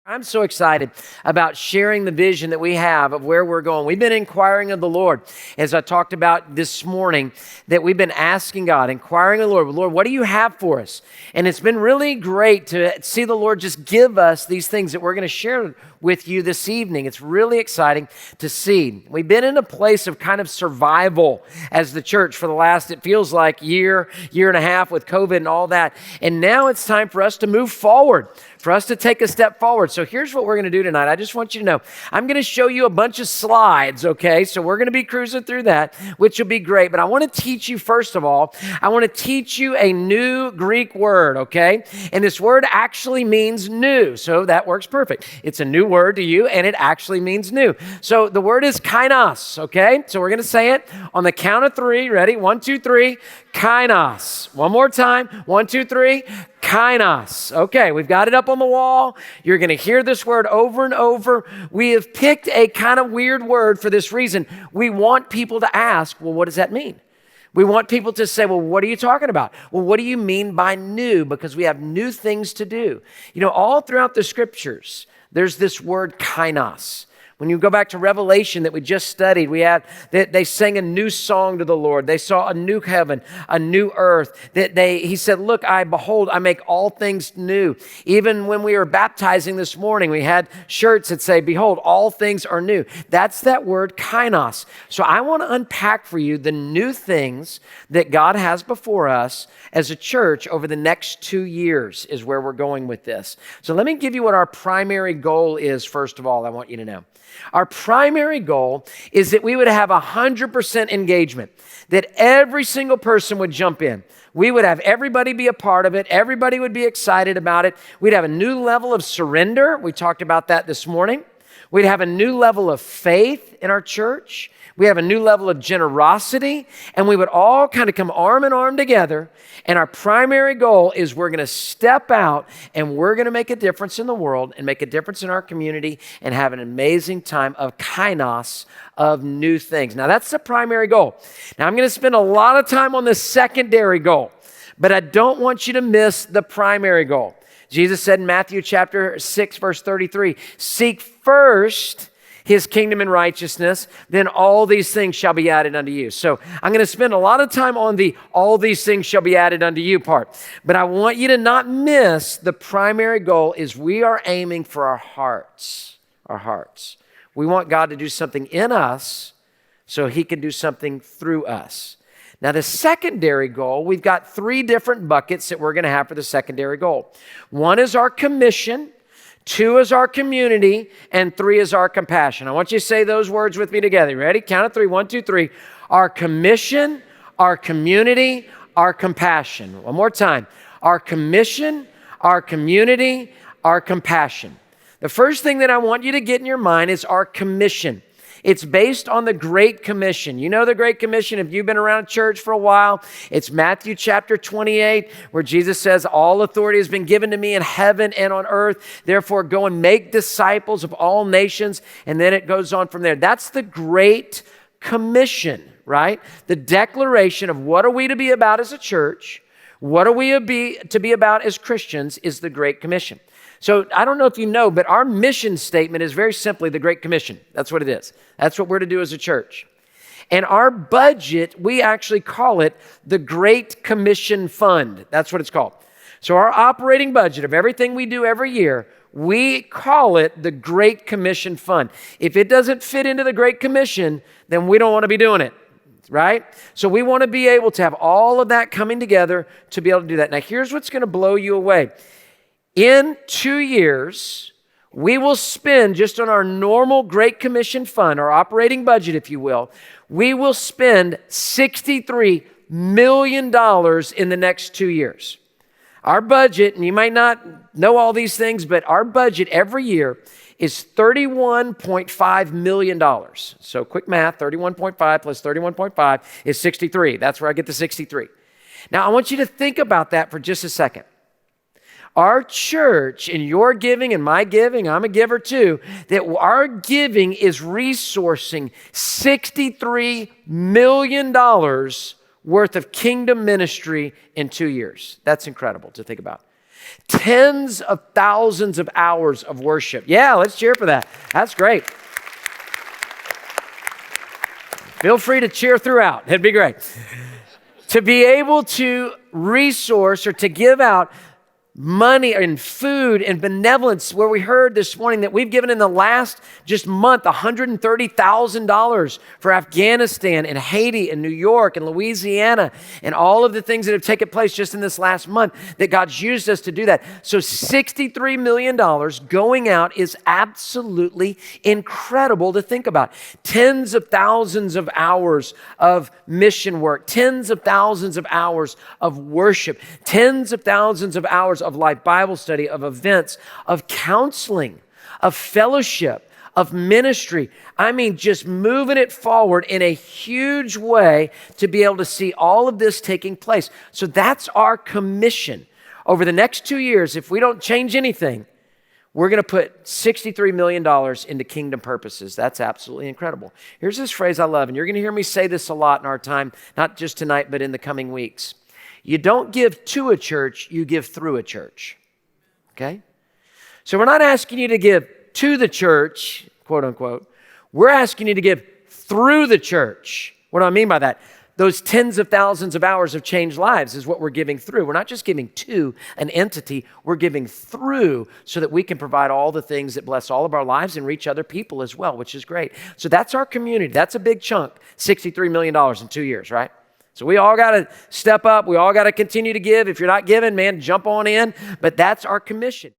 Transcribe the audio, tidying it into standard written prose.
I'm so excited about sharing the vision that we have of where we're going. We've been inquiring of the Lord, as I talked about this morning, that we've been asking God, inquiring of the Lord, Lord, what do you have for us? And it's been really great to see the Lord just give us these things that we're going to share with you this evening. It's really exciting to see. We've been in a place of kind of survival as the church for the last, it feels like year and a half with COVID and all that. And now it's time for us to move forward, for us to take a step forward. So here's what we're going to do tonight. I just want you to know, I'm going to show you a bunch of slides, okay? So we're going to be cruising through that, which will be great. But I want to teach you, first of all, I want to teach you a new Greek word, okay? And this word actually means new. So that works perfect. It's a new word to you, and it actually means new. So the word is kainos, okay? So we're going to say it on the count of three. Ready? 1, 2, 3. Kainos. One more time. 1, 2, 3. Kainos. Okay, we've got it up on the wall. You're going to hear this word over and over. We have picked a kind of weird word for this reason. We want people to ask, well, what does that mean? We want people to say, well, what are you talking about? Well, what do you mean by new? Because we have new things to do. You know, all throughout the scriptures, there's this word kainos. When you go back to Revelation that we just studied, they sang a new song to the Lord. They saw a new heaven, a new earth. He said, look, behold, I make all things new. Even when we were baptizing this morning, we had shirts that say, behold, all things are new. That's that word kainos. So I want to unpack for you the new things that God has before us as a church over the next 2 years is where we're going with this. So let me give you what our primary goal is, first of all, I want you to know. Our primary goal is that we would have 100% engagement, that every single person would jump in. We would have everybody be a part of it. Everybody would be excited about it. We'd have a new level of surrender. We talked about that this morning. We'd have a new level of faith in our church. We have a new level of generosity, and we would all kind of come arm in arm together. And our primary goal is we're going to step out and we're going to make a difference in the world and make a difference in our community and have an amazing time of kainos, of new things. Now, that's the primary goal. Now, I'm going to spend a lot of time on the secondary goal, but I don't want you to miss the primary goal. Jesus said in Matthew chapter 6, verse 33, seek first His kingdom and righteousness, then all these things shall be added unto you. So I'm going to spend a lot of time on the all these things shall be added unto you part. But I want you to not miss the primary goal is we are aiming for our hearts. Our hearts. We want God to do something in us so He can do something through us. Now, the secondary goal, we've got 3 different buckets that we're going to have for the secondary goal. 1 is our commission. 2 is our community, and 3 is our compassion. I want you to say those words with me together. Ready? Count of 3. 1, 2, 3. Our commission, our community, our compassion. One more time. Our commission, our community, our compassion. The first thing that I want you to get in your mind is our commission. It's based on the Great Commission. You know the Great Commission, if you've been around church for a while, it's Matthew chapter 28, where Jesus says, all authority has been given to me in heaven and on earth. Therefore, go and make disciples of all nations. And then it goes on from there. That's the Great Commission, right? The declaration of what are we to be about as a church, what are we to be about as Christians is the Great Commission. So I don't know if you know, but our mission statement is very simply the Great Commission. That's what it is. That's what we're to do as a church. And our budget, we actually call it the Great Commission Fund. That's what it's called. So our operating budget of everything we do every year, we call it the Great Commission Fund. If it doesn't fit into the Great Commission, then we don't want to be doing it. Right? So we want to be able to have all of that coming together to be able to do that. Now, here's what's going to blow you away. In 2 years, we will spend just on our normal Great Commission Fund, our operating budget, if you will, we will spend $63 million in the next 2 years. Our budget, and you might not know all these things, but our budget every year is $31.5 million. So quick math, 31.5 plus 31.5 is 63. That's where I get the 63. Now, I want you to think about that for just a second. Our church, in your giving and my giving, I'm a giver too, that our giving is resourcing $63 million worth of kingdom ministry in 2 years. That's incredible to think about. Tens of thousands of hours of worship. Yeah, let's cheer for that. That's great. Feel free to cheer throughout. It'd be great. To be able to resource or to give out money and food and benevolence, where we heard this morning that we've given in the last just month $130,000 for Afghanistan and Haiti and New York and Louisiana and all of the things that have taken place just in this last month, that God's used us to do that. So $63 million going out is absolutely incredible to think about. Tens of thousands of hours of mission work, tens of thousands of hours of worship, tens of thousands of hours of life Bible study, of events, of counseling, of fellowship, of ministry. I mean, just moving it forward in a huge way to be able to see all of this taking place. So that's our commission. Over the next 2 years, if we don't change anything, we're going to put $63 million into kingdom purposes. That's absolutely incredible. Here's this phrase I love, and you're going to hear me say this a lot in our time, not just tonight, but in the coming weeks. You don't give to a church, you give through a church, okay? So we're not asking you to give to the church, quote unquote. We're asking you to give through the church. What do I mean by that? Those tens of thousands of hours of changed lives is what we're giving through. We're not just giving to an entity, we're giving through so that we can provide all the things that bless all of our lives and reach other people as well, which is great. So that's our community. That's a big chunk, $63 million in 2 years, right? So we all got to step up. We all got to continue to give. If you're not giving, man, jump on in. But that's our commission.